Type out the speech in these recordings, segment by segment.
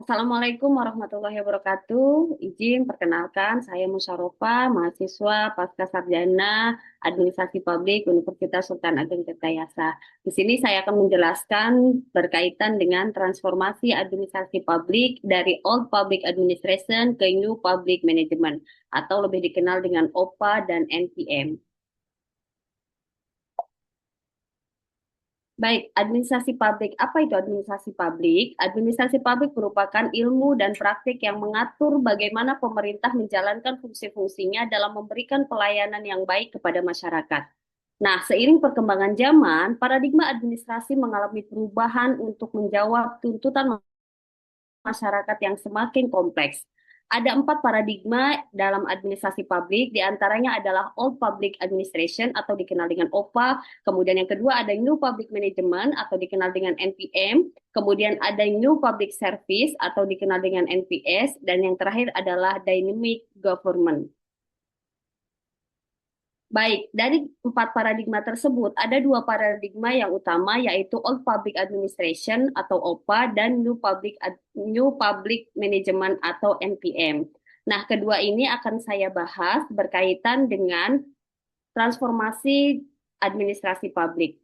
Assalamualaikum warahmatullahi wabarakatuh. Izin perkenalkan, saya Musyarofa, mahasiswa pasca sarjana Administrasi Publik Universitas Sultan Ageng Tirtayasa. Di sini saya akan menjelaskan berkaitan dengan transformasi administrasi publik dari Old Public Administration ke New Public Management atau lebih dikenal dengan OPA dan NPM. Baik, administrasi publik. Apa itu administrasi publik? Administrasi publik merupakan ilmu dan praktik yang mengatur bagaimana pemerintah menjalankan fungsi-fungsinya dalam memberikan pelayanan yang baik kepada masyarakat. Nah, seiring perkembangan zaman, paradigma administrasi mengalami perubahan untuk menjawab tuntutan masyarakat yang semakin kompleks. Ada 4 paradigma dalam administrasi publik, diantaranya adalah Old Public Administration atau dikenal dengan OPA, kemudian yang kedua ada New Public Management atau dikenal dengan NPM, kemudian ada New Public Service atau dikenal dengan NPS, dan yang terakhir adalah Dynamic Government. Baik, dari 4 paradigma tersebut, ada 2 paradigma yang utama, yaitu Old Public Administration atau OPA dan New Public Management atau NPM. Nah, kedua ini akan saya bahas berkaitan dengan transformasi administrasi publik.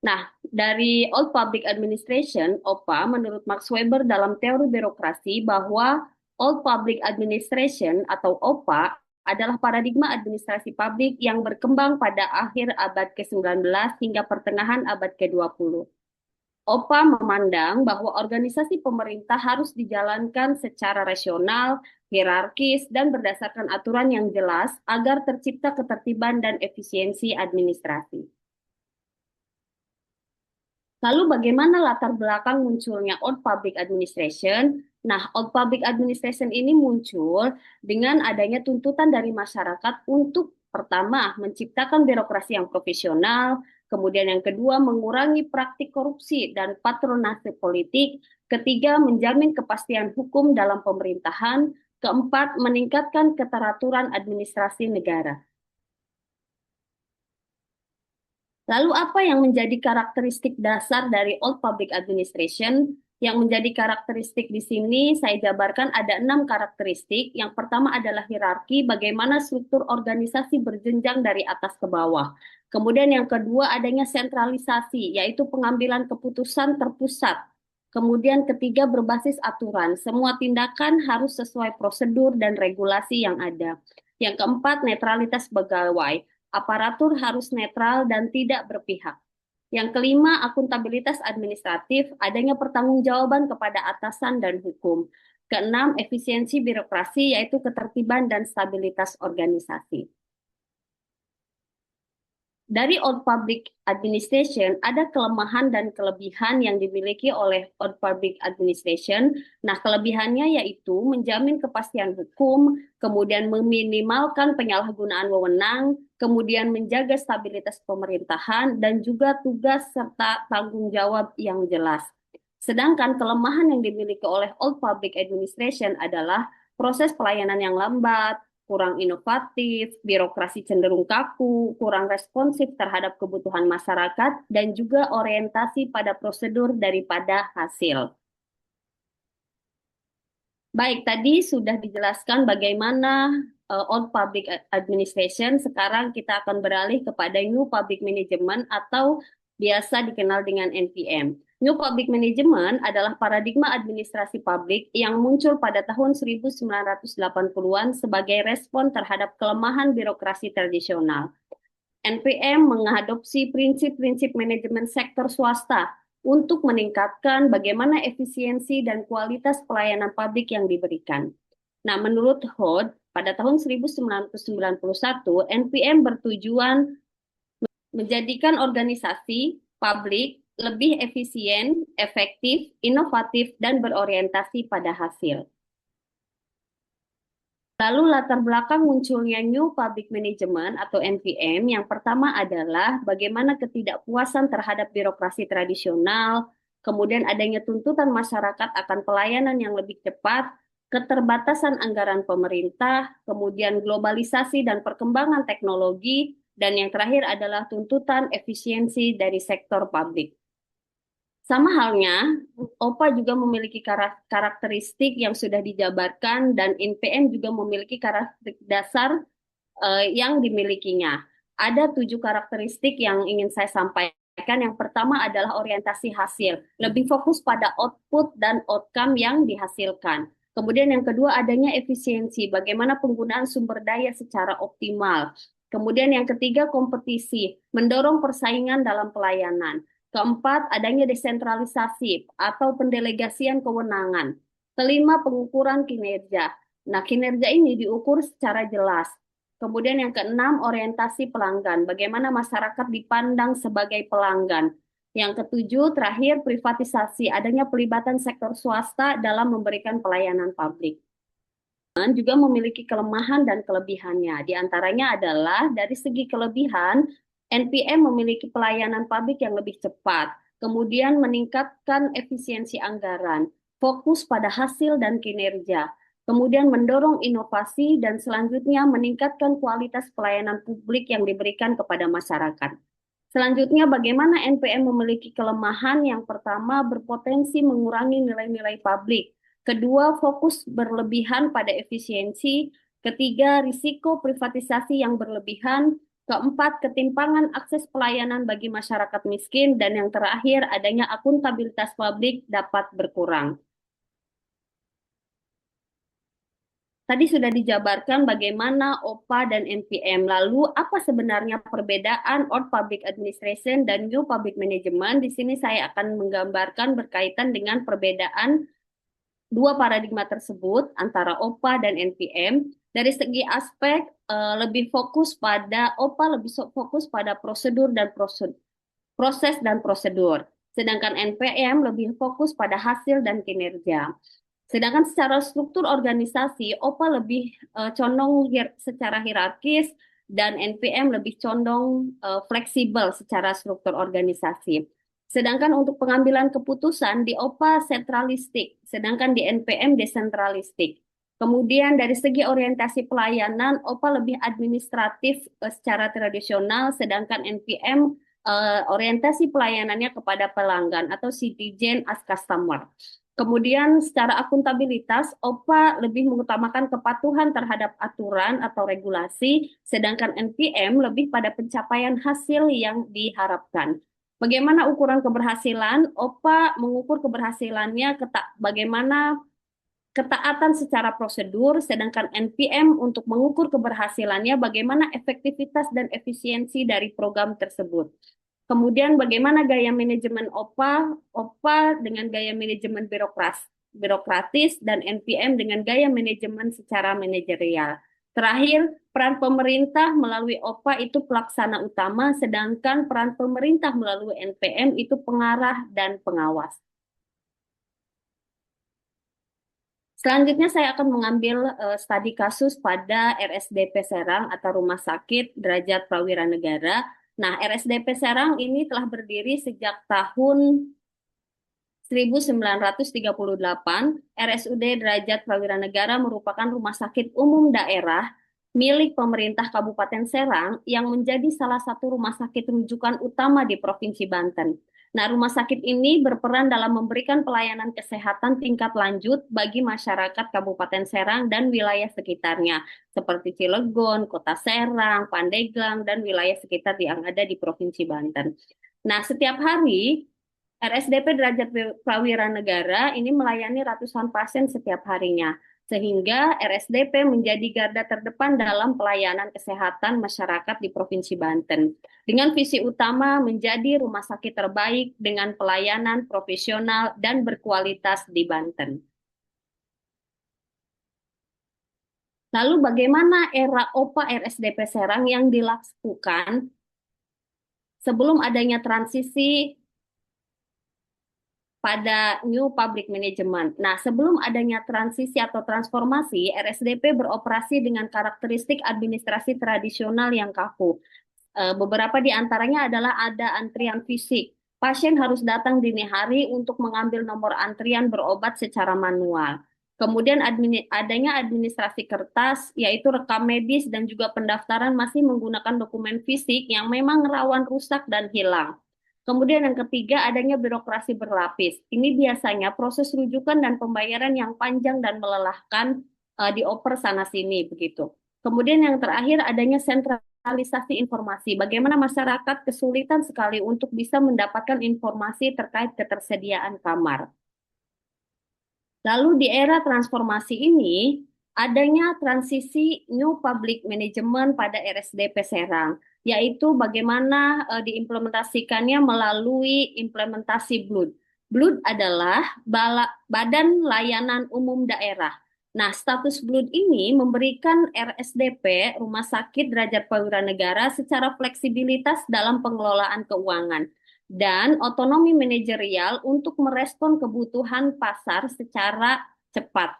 Nah, dari Old Public Administration, OPA, menurut Max Weber dalam teori birokrasi bahwa Old Public Administration atau OPA adalah paradigma administrasi publik yang berkembang pada akhir abad ke-19 hingga pertengahan abad ke-20. OPA memandang bahwa organisasi pemerintah harus dijalankan secara rasional, hierarkis, dan berdasarkan aturan yang jelas agar tercipta ketertiban dan efisiensi administrasi. Lalu bagaimana latar belakang munculnya Old Public Administration? Nah, Old Public Administration ini muncul dengan adanya tuntutan dari masyarakat untuk pertama menciptakan birokrasi yang profesional, kemudian yang kedua mengurangi praktik korupsi dan patronase politik, ketiga menjamin kepastian hukum dalam pemerintahan, keempat meningkatkan keteraturan administrasi negara. Lalu apa yang menjadi karakteristik dasar dari Old Public Administration? Yang menjadi karakteristik di sini saya jabarkan ada 6 karakteristik. Yang pertama adalah hierarki, bagaimana struktur organisasi berjenjang dari atas ke bawah. Kemudian yang kedua adanya sentralisasi, yaitu pengambilan keputusan terpusat. Kemudian ketiga berbasis aturan, semua tindakan harus sesuai prosedur dan regulasi yang ada. Yang keempat netralitas pegawai, aparatur harus netral dan tidak berpihak. Yang kelima, akuntabilitas administratif, adanya pertanggungjawaban kepada atasan dan hukum. Keenam, efisiensi birokrasi, yaitu ketertiban dan stabilitas organisasi. Dari Old Public Administration, ada kelemahan dan kelebihan yang dimiliki oleh Old Public Administration. Nah, kelebihannya yaitu menjamin kepastian hukum, kemudian meminimalkan penyalahgunaan wewenang, kemudian menjaga stabilitas pemerintahan, dan juga tugas serta tanggung jawab yang jelas. Sedangkan kelemahan yang dimiliki oleh Old Public Administration adalah proses pelayanan yang lambat, kurang inovatif, birokrasi cenderung kaku, kurang responsif terhadap kebutuhan masyarakat, dan juga orientasi pada prosedur daripada hasil. Baik, tadi sudah dijelaskan bagaimana Old Public Administration. Sekarang kita akan beralih kepada New Public Management atau biasa dikenal dengan NPM. New Public Management adalah paradigma administrasi publik yang muncul pada tahun 1980-an sebagai respon terhadap kelemahan birokrasi tradisional. NPM mengadopsi prinsip-prinsip manajemen sektor swasta untuk meningkatkan bagaimana efisiensi dan kualitas pelayanan publik yang diberikan. Nah, menurut Hood, pada tahun 1991, NPM bertujuan menjadikan organisasi publik lebih efisien, efektif, inovatif, dan berorientasi pada hasil. Lalu latar belakang munculnya New Public Management atau NPM yang pertama adalah bagaimana ketidakpuasan terhadap birokrasi tradisional, kemudian adanya tuntutan masyarakat akan pelayanan yang lebih cepat, keterbatasan anggaran pemerintah, kemudian globalisasi dan perkembangan teknologi, dan yang terakhir adalah tuntutan efisiensi dari sektor publik. Sama halnya, OPA juga memiliki karakteristik yang sudah dijabarkan dan NPM juga memiliki karakteristik dasar yang dimilikinya. Ada 7 karakteristik yang ingin saya sampaikan. Yang pertama adalah orientasi hasil, lebih fokus pada output dan outcome yang dihasilkan. Kemudian yang kedua adanya efisiensi, bagaimana penggunaan sumber daya secara optimal. Kemudian yang ketiga kompetisi, mendorong persaingan dalam pelayanan. Keempat, adanya desentralisasi atau pendelegasian kewenangan. Kelima, pengukuran kinerja. Nah, kinerja ini diukur secara jelas. Kemudian yang keenam, orientasi pelanggan. Bagaimana masyarakat dipandang sebagai pelanggan. Yang ketujuh, terakhir, privatisasi. Adanya pelibatan sektor swasta dalam memberikan pelayanan publik. Dan juga memiliki kelemahan dan kelebihannya. Di antaranya adalah dari segi kelebihan, NPM memiliki pelayanan publik yang lebih cepat, kemudian meningkatkan efisiensi anggaran, fokus pada hasil dan kinerja, kemudian mendorong inovasi, dan selanjutnya meningkatkan kualitas pelayanan publik yang diberikan kepada masyarakat. Selanjutnya, bagaimana NPM memiliki kelemahan? Yang pertama, berpotensi mengurangi nilai-nilai publik. Kedua, fokus berlebihan pada efisiensi. Ketiga, risiko privatisasi yang berlebihan. Keempat, ketimpangan akses pelayanan bagi masyarakat miskin. Dan yang terakhir, adanya akuntabilitas publik dapat berkurang. Tadi sudah dijabarkan bagaimana OPA dan NPM. Lalu, apa sebenarnya perbedaan Old Public Administration dan New Public Management? Di sini saya akan menggambarkan berkaitan dengan perbedaan dua paradigma tersebut antara OPA dan NPM. Dari segi aspek, lebih fokus pada OPA lebih fokus pada prosedur dan proses dan prosedur. Sedangkan NPM lebih fokus pada hasil dan kinerja. Sedangkan secara struktur organisasi, OPA lebih condong secara hierarkis dan NPM lebih condong fleksibel secara struktur organisasi. Sedangkan untuk pengambilan keputusan di OPA sentralistik, sedangkan di NPM desentralistik. Kemudian dari segi orientasi pelayanan, OPA lebih administratif secara tradisional, sedangkan NPM orientasi pelayanannya kepada pelanggan atau citizen as customer. Kemudian secara akuntabilitas, OPA lebih mengutamakan kepatuhan terhadap aturan atau regulasi, sedangkan NPM lebih pada pencapaian hasil yang diharapkan. Bagaimana ukuran keberhasilan? OPA mengukur keberhasilannya bagaimana ketaatan secara prosedur, sedangkan NPM untuk mengukur keberhasilannya bagaimana efektivitas dan efisiensi dari program tersebut. Kemudian bagaimana gaya manajemen OPA, OPA dengan gaya manajemen birokratis, dan NPM dengan gaya manajemen secara manajerial. Terakhir, peran pemerintah melalui OPA itu pelaksana utama, sedangkan peran pemerintah melalui NPM itu pengarah dan pengawas. Selanjutnya saya akan mengambil studi kasus pada RSDP Serang atau Rumah Sakit Derajat Prawira Negara. Nah, RSDP Serang ini telah berdiri sejak tahun 1938. RSUD Derajat Prawira Negara merupakan rumah sakit umum daerah milik pemerintah Kabupaten Serang yang menjadi salah satu rumah sakit rujukan utama di Provinsi Banten. Nah, rumah sakit ini berperan dalam memberikan pelayanan kesehatan tingkat lanjut bagi masyarakat Kabupaten Serang dan wilayah sekitarnya, seperti Cilegon, Kota Serang, Pandeglang, dan wilayah sekitar yang ada di Provinsi Banten. Nah, setiap hari RSDP Derajat Prawira Negara ini melayani ratusan pasien setiap harinya, sehingga RSDP menjadi garda terdepan dalam pelayanan kesehatan masyarakat di Provinsi Banten. Dengan visi utama menjadi rumah sakit terbaik dengan pelayanan profesional dan berkualitas di Banten. Lalu bagaimana era OPA RSDP Serang yang dilakukan sebelum adanya transisi pada New Public Management. Nah, sebelum adanya transisi atau transformasi, RSDP beroperasi dengan karakteristik administrasi tradisional yang kaku. Beberapa di antaranya adalah ada antrian fisik. Pasien harus datang dini hari untuk mengambil nomor antrian berobat secara manual. Kemudian adanya administrasi kertas, yaitu rekam medis dan juga pendaftaran masih menggunakan dokumen fisik yang memang rawan rusak dan hilang. Kemudian yang ketiga, adanya birokrasi berlapis. Ini biasanya proses rujukan dan pembayaran yang panjang dan melelahkan dioper sana-sini begitu. Kemudian yang terakhir, adanya sentralisasi informasi. Bagaimana masyarakat kesulitan sekali untuk bisa mendapatkan informasi terkait ketersediaan kamar. Lalu di era transformasi ini, adanya transisi New Public Management pada RSDP Serang, yaitu bagaimana diimplementasikannya melalui implementasi BLUD. BLUD adalah Badan Layanan Umum Daerah. Nah, status BLUD ini memberikan RSDP, Rumah Sakit Derajat Prawira Negara, secara fleksibilitas dalam pengelolaan keuangan dan otonomi manajerial untuk merespon kebutuhan pasar secara cepat.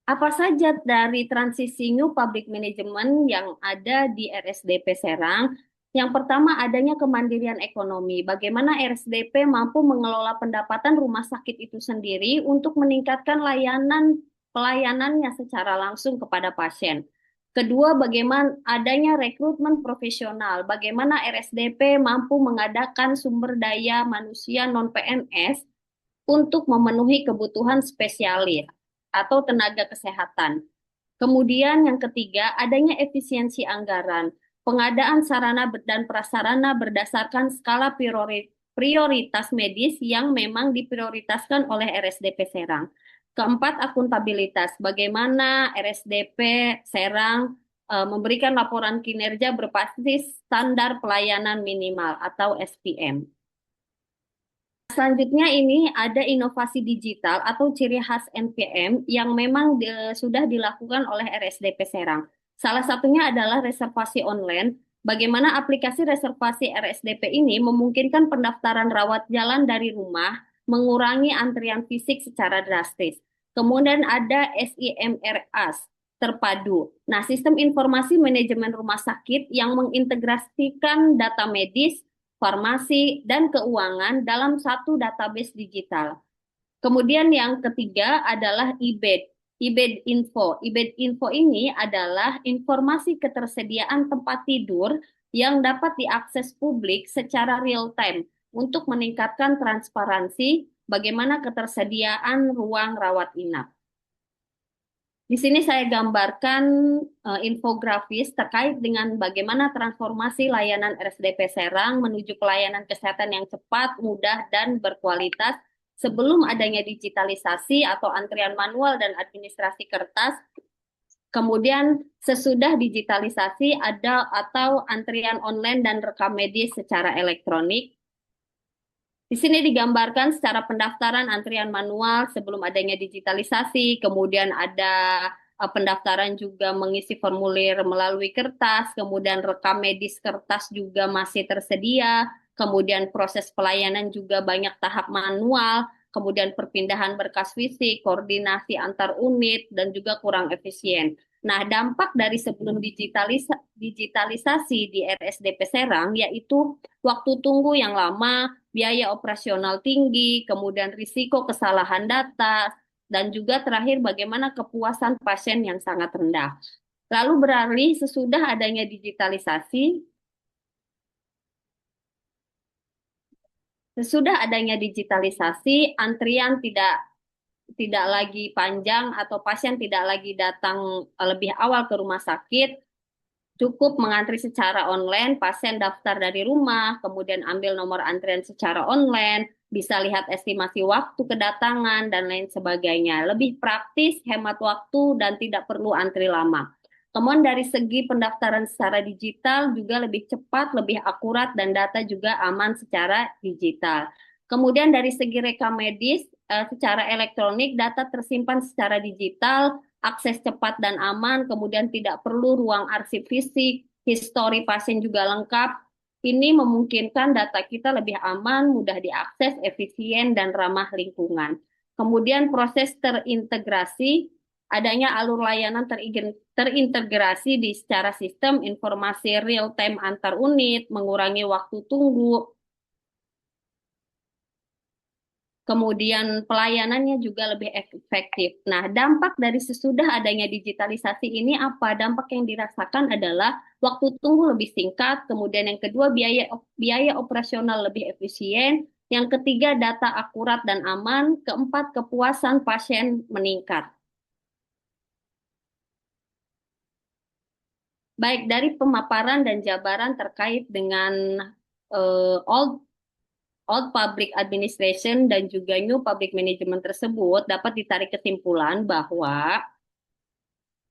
Apa saja dari transisi New Public Management yang ada di RSDP Serang? Yang pertama adanya kemandirian ekonomi. Bagaimana RSDP mampu mengelola pendapatan rumah sakit itu sendiri untuk meningkatkan pelayanannya secara langsung kepada pasien. Kedua, bagaimana adanya rekrutmen profesional. Bagaimana RSDP mampu mengadakan sumber daya manusia non-PNS untuk memenuhi kebutuhan spesialis atau tenaga kesehatan. Kemudian yang ketiga, adanya efisiensi anggaran. Pengadaan sarana dan prasarana berdasarkan skala prioritas medis yang memang diprioritaskan oleh RSDP Serang. Keempat, akuntabilitas. Bagaimana RSDP Serang memberikan laporan kinerja berbasis standar pelayanan minimal atau SPM. Selanjutnya ini ada inovasi digital atau ciri khas NPM yang memang sudah dilakukan oleh RSDP Serang. Salah satunya adalah reservasi online. Bagaimana aplikasi reservasi RSDP ini memungkinkan pendaftaran rawat jalan dari rumah, mengurangi antrian fisik secara drastis. Kemudian ada SIMRAS terpadu. Nah, sistem informasi manajemen rumah sakit yang mengintegrasikan data medis, farmasi, dan keuangan dalam satu database digital. Kemudian yang ketiga adalah IBED. IBED Info. IBED Info ini adalah informasi ketersediaan tempat tidur yang dapat diakses publik secara real time untuk meningkatkan transparansi bagaimana ketersediaan ruang rawat inap. Di sini saya gambarkan infografis terkait dengan bagaimana transformasi layanan RSDP Serang menuju pelayanan kesehatan yang cepat, mudah, dan berkualitas sebelum adanya digitalisasi atau antrian manual dan administrasi kertas. Kemudian sesudah digitalisasi ada atau antrian online dan rekam medis secara elektronik. Di sini digambarkan secara pendaftaran antrian manual sebelum adanya digitalisasi, kemudian ada pendaftaran juga mengisi formulir melalui kertas, kemudian rekam medis kertas juga masih tersedia, kemudian proses pelayanan juga banyak tahap manual, kemudian perpindahan berkas fisik, koordinasi antar unit, dan juga kurang efisien. Nah, dampak dari sebelum digitalisasi di RSDP Serang yaitu waktu tunggu yang lama, biaya operasional tinggi, kemudian risiko kesalahan data, dan juga terakhir bagaimana kepuasan pasien yang sangat rendah. Lalu beralih sesudah adanya digitalisasi, antrian tidak lagi panjang atau pasien tidak lagi datang lebih awal ke rumah sakit, cukup mengantri secara online, pasien daftar dari rumah, kemudian ambil nomor antrian secara online, bisa lihat estimasi waktu kedatangan, dan lain sebagainya. Lebih praktis, hemat waktu, dan tidak perlu antri lama. Kemudian dari segi pendaftaran secara digital juga lebih cepat, lebih akurat, dan data juga aman secara digital. Kemudian dari segi rekam medis, secara elektronik, data tersimpan secara digital, akses cepat dan aman, kemudian tidak perlu ruang arsip fisik, histori pasien juga lengkap. Ini memungkinkan data kita lebih aman, mudah diakses, efisien, dan ramah lingkungan. Kemudian proses terintegrasi, adanya alur layanan terintegrasi di secara sistem informasi real time antar unit, mengurangi waktu tunggu, Kemudian pelayanannya juga lebih efektif. Nah, dampak dari sesudah adanya digitalisasi ini apa? Dampak yang dirasakan adalah waktu tunggu lebih singkat, kemudian yang kedua biaya biaya operasional lebih efisien, yang ketiga data akurat dan aman, keempat kepuasan pasien meningkat. Baik dari pemaparan dan jabaran terkait dengan old public administration dan juga new public management tersebut, dapat ditarik kesimpulan bahwa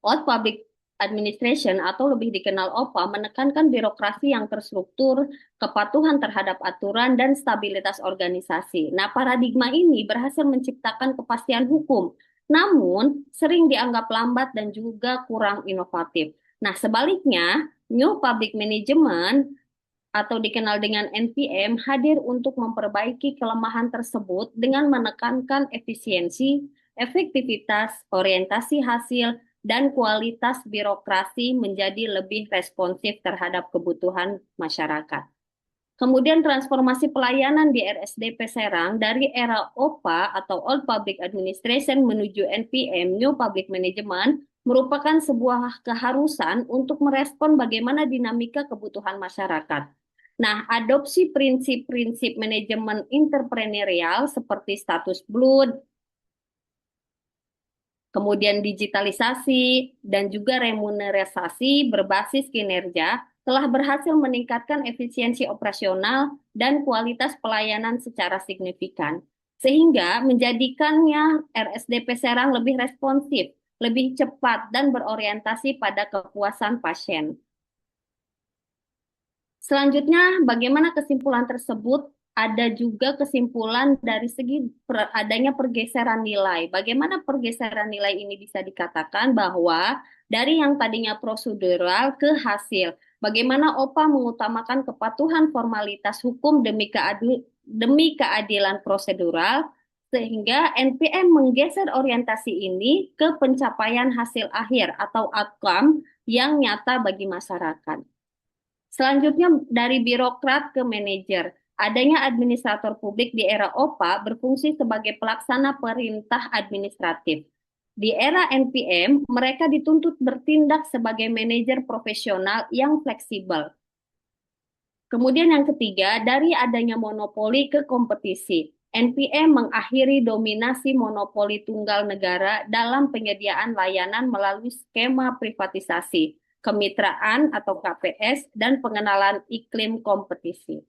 Old Public Administration atau lebih dikenal OPA menekankan birokrasi yang terstruktur, kepatuhan terhadap aturan, dan stabilitas organisasi. Nah, paradigma ini berhasil menciptakan kepastian hukum, namun sering dianggap lambat dan juga kurang inovatif. Nah, sebaliknya, New Public Management atau dikenal dengan NPM hadir untuk memperbaiki kelemahan tersebut dengan menekankan efisiensi, efektivitas, orientasi hasil, dan kualitas birokrasi menjadi lebih responsif terhadap kebutuhan masyarakat. Kemudian transformasi pelayanan di RSDP Serang dari era OPA atau Old Public Administration menuju NPM, New Public Management, merupakan sebuah keharusan untuk merespon bagaimana dinamika kebutuhan masyarakat. Nah, adopsi prinsip-prinsip manajemen entrepreneurial seperti status blood, kemudian digitalisasi, dan juga remunerasi berbasis kinerja telah berhasil meningkatkan efisiensi operasional dan kualitas pelayanan secara signifikan, sehingga menjadikannya RSDP Serang lebih responsif, lebih cepat, dan berorientasi pada kepuasan pasien. Selanjutnya, bagaimana kesimpulan tersebut? Ada juga kesimpulan dari segi adanya pergeseran nilai. Bagaimana pergeseran nilai ini bisa dikatakan bahwa dari yang tadinya prosedural ke hasil. Bagaimana OPA mengutamakan kepatuhan formalitas hukum demi keadilan prosedural, sehingga NPM menggeser orientasi ini ke pencapaian hasil akhir atau outcome yang nyata bagi masyarakat. Selanjutnya dari birokrat ke manajer. Adanya administrator publik di era OPA berfungsi sebagai pelaksana perintah administratif. Di era NPM, mereka dituntut bertindak sebagai manajer profesional yang fleksibel. Kemudian yang ketiga, dari adanya monopoli ke kompetisi. NPM mengakhiri dominasi monopoli tunggal negara dalam penyediaan layanan melalui skema privatisasi, kemitraan atau KPS, dan pengenalan iklim kompetisi.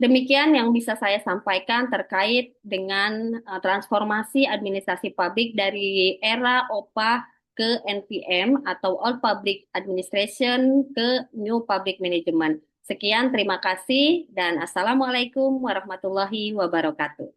Demikian yang bisa saya sampaikan terkait dengan transformasi administrasi publik dari era OPA ke NPM atau Old Public Administration ke New Public Management. Sekian, terima kasih, dan Assalamualaikum warahmatullahi wabarakatuh.